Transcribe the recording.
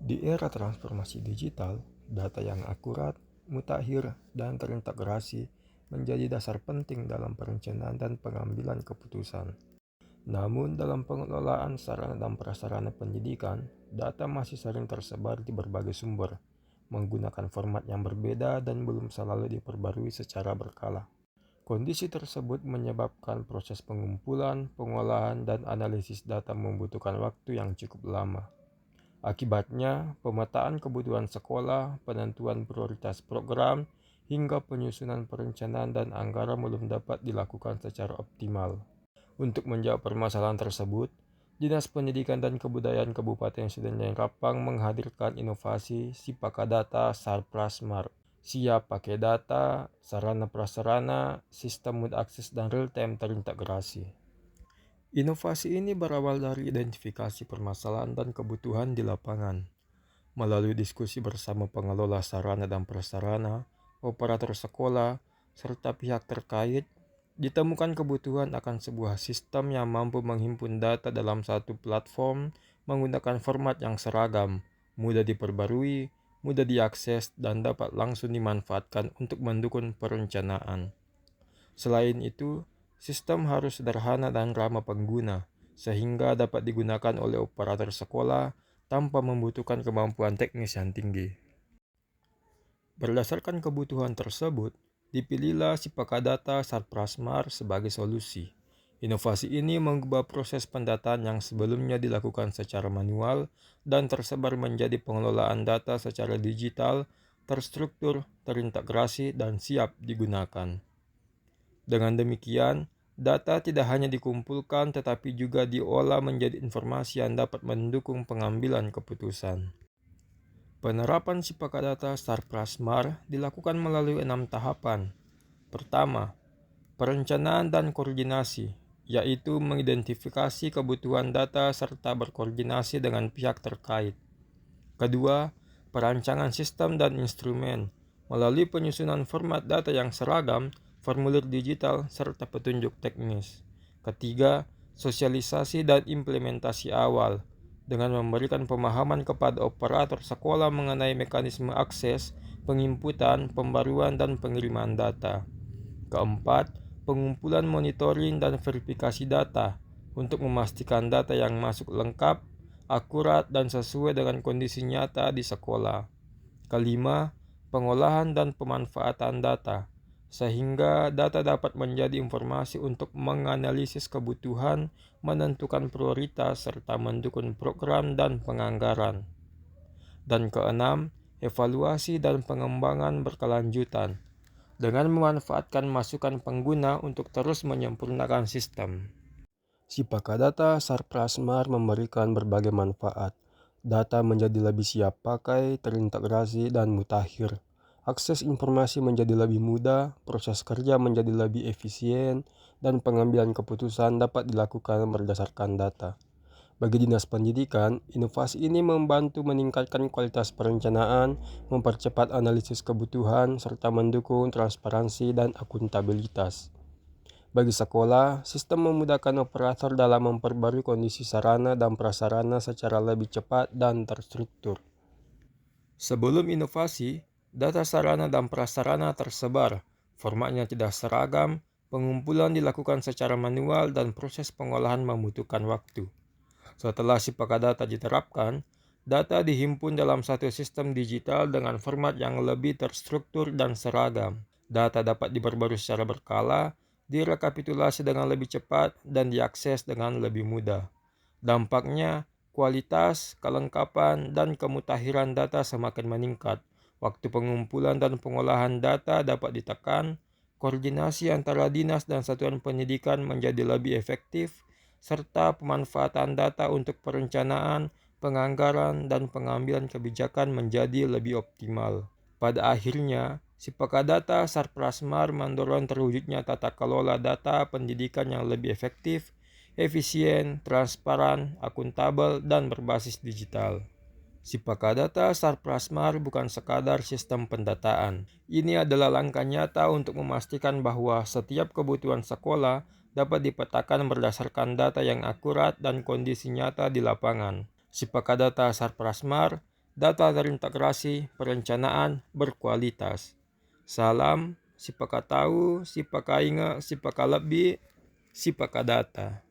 Di era transformasi digital, data yang akurat, mutakhir, dan terintegrasi menjadi dasar penting dalam perencanaan dan pengambilan keputusan. Namun, dalam pengelolaan sarana dan prasarana pendidikan, data masih sering tersebar di berbagai sumber, menggunakan format yang berbeda dan belum selalu diperbarui secara berkala. Kondisi tersebut menyebabkan proses pengumpulan, pengolahan, dan analisis data membutuhkan waktu yang cukup lama. Akibatnya, pemetaan kebutuhan sekolah, penentuan prioritas program, hingga penyusunan perencanaan dan anggaran belum dapat dilakukan secara optimal. Untuk menjawab permasalahan tersebut, Dinas Pendidikan dan Kebudayaan Kabupaten Sedenyan Rapang menghadirkan inovasi Sipaka Data Sarprasmar. Siap pakai data, sarana prasarana, sistem mudah akses dan real-time terintegrasi. Inovasi ini berawal dari identifikasi permasalahan dan kebutuhan di lapangan. Melalui diskusi bersama pengelola sarana dan prasarana, operator sekolah, serta pihak terkait, ditemukan kebutuhan akan sebuah sistem yang mampu menghimpun data dalam satu platform menggunakan format yang seragam, mudah diperbarui, mudah diakses, dan dapat langsung dimanfaatkan untuk mendukung perencanaan. Selain itu, sistem harus sederhana dan ramah pengguna, sehingga dapat digunakan oleh operator sekolah tanpa membutuhkan kemampuan teknis yang tinggi. Berdasarkan kebutuhan tersebut, dipilihlah Sipaka Data Sarprasmar sebagai solusi. Inovasi ini mengubah proses pendataan yang sebelumnya dilakukan secara manual dan tersebar menjadi pengelolaan data secara digital, terstruktur, terintegrasi, dan siap digunakan. Dengan demikian, data tidak hanya dikumpulkan tetapi juga diolah menjadi informasi yang dapat mendukung pengambilan keputusan. Penerapan Sipaka Data Sarprasmar dilakukan melalui 6 tahapan. Pertama, perencanaan dan koordinasi, yaitu mengidentifikasi kebutuhan data serta berkoordinasi dengan pihak terkait. Kedua, perancangan sistem dan instrumen, melalui penyusunan format data yang seragam, formulir digital, serta petunjuk teknis. Ketiga, sosialisasi dan implementasi awal, dengan memberikan pemahaman kepada operator sekolah mengenai mekanisme akses, penginputan, pembaruan, dan pengiriman data. Keempat, pengumpulan monitoring dan verifikasi data, untuk memastikan data yang masuk lengkap, akurat, dan sesuai dengan kondisi nyata di sekolah. Kelima, pengolahan dan pemanfaatan data, sehingga data dapat menjadi informasi untuk menganalisis kebutuhan, menentukan prioritas, serta mendukung program dan penganggaran. Dan keenam, evaluasi dan pengembangan berkelanjutan, dengan memanfaatkan masukan pengguna untuk terus menyempurnakan sistem. Sipaka Data Sarprasmar memberikan berbagai manfaat. Data menjadi lebih siap pakai, terintegrasi, dan mutakhir. Akses informasi menjadi lebih mudah, proses kerja menjadi lebih efisien, dan pengambilan keputusan dapat dilakukan berdasarkan data. Bagi Dinas Pendidikan, inovasi ini membantu meningkatkan kualitas perencanaan, mempercepat analisis kebutuhan, serta mendukung transparansi dan akuntabilitas. Bagi sekolah, sistem memudahkan operator dalam memperbarui kondisi sarana dan prasarana secara lebih cepat dan terstruktur. Sebelum inovasi, data sarana dan prasarana tersebar, formatnya tidak seragam, pengumpulan dilakukan secara manual, dan proses pengolahan membutuhkan waktu. Setelah Sipaka Data diterapkan, data dihimpun dalam satu sistem digital dengan format yang lebih terstruktur dan seragam. Data dapat diperbarui secara berkala, direkapitulasi dengan lebih cepat, dan diakses dengan lebih mudah. Dampaknya, kualitas, kelengkapan, dan kemutakhiran data semakin meningkat. Waktu pengumpulan dan pengolahan data dapat ditekan, koordinasi antara dinas dan satuan pendidikan menjadi lebih efektif, serta pemanfaatan data untuk perencanaan, penganggaran, dan pengambilan kebijakan menjadi lebih optimal. Pada akhirnya, Sipaka Data Sarprasmar mendorong terwujudnya tata kelola data pendidikan yang lebih efektif, efisien, transparan, akuntabel, dan berbasis digital. Sipaka Data Sarprasmar bukan sekadar sistem pendataan. Ini adalah langkah nyata untuk memastikan bahwa setiap kebutuhan sekolah dapat dipetakan berdasarkan data yang akurat dan kondisi nyata di lapangan. Sipaka Data Sarprasmar data terintegrasi, perencanaan berkualitas. Salam, sipaka tahu, sipaka inga, sipaka lebih, sipaka data.